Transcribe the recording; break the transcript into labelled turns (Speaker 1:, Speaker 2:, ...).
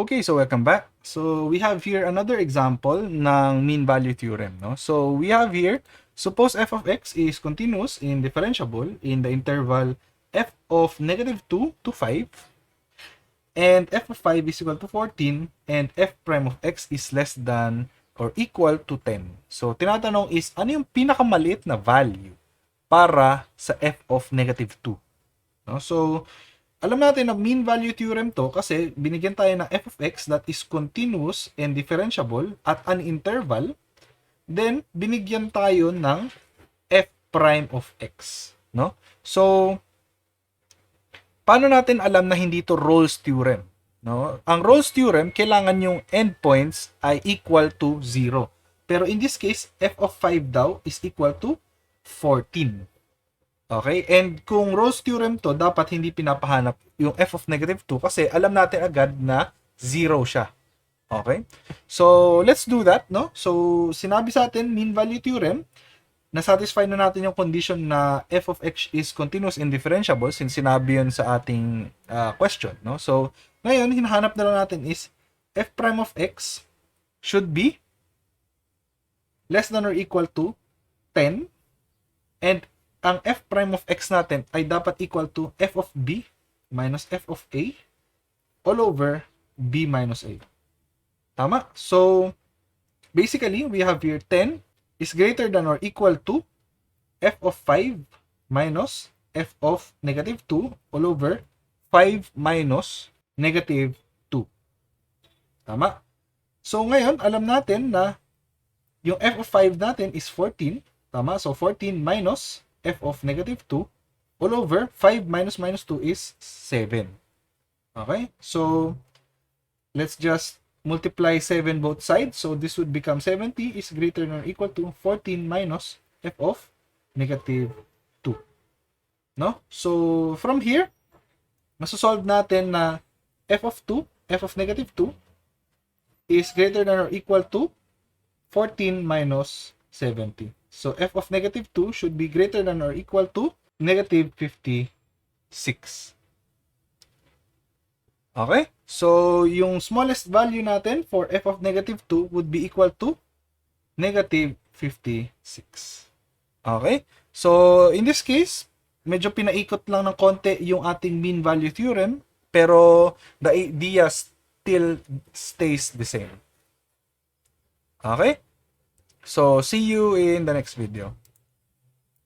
Speaker 1: Okay, so welcome back. So we have here another example ng mean value theorem, no? So we have here, suppose f of x is continuous and differentiable in the interval f of -2 to 5, and f of 5 is equal to 14, and f prime of x is less than or equal to 10. So tinatanong is, ano yung pinakamaliit na value para sa f of -2? No? So, alam natin na mean value theorem to kasi binigyan tayo ng f of x that is continuous and differentiable at an interval. Then, binigyan tayo ng f prime of x. No? So, paano natin alam na hindi to Rolle's theorem? No? Ang Rolle's theorem, kailangan yung endpoints ay equal to 0. Pero in this case, f of 5 daw is equal to 14. Okay? And kung Rolle's theorem to, dapat hindi pinapahanap yung f of -2 kasi alam natin agad na 0 siya. Okay? So, let's do that, no? So, sinabi sa atin, mean value theorem, na-satisfy na natin yung condition na f of x is continuous and differentiable since sinabi yun sa ating question, no? So, ngayon, hinahanap na lang natin is f prime of x should be less than or equal to 10, and ang f prime of x natin ay dapat equal to f of b minus f of a all over b minus a. Tama? So, basically, we have here 10 is greater than or equal to f of 5 minus f of -2 all over 5 minus -2. Tama? So, ngayon, alam natin na yung f of 5 natin is 14. Tama? So, 14 minus f of -2 all over 5 minus -2 is 7. Okay? So, let's just multiply 7 both sides. So, this would become 70 is greater than or equal to 14 minus f of -2. No? So, from here, masosolve natin na f of 2, f of -2 is greater than or equal to 14 minus 70. So, f of -2 should be greater than or equal to -56. Okay? So, yung smallest value natin for f of -2 would be equal to -56. Okay? So, in this case, medyo pinaikot lang ng konti yung ating mean value theorem, pero the idea still stays the same. Okay? So, see you in the next video.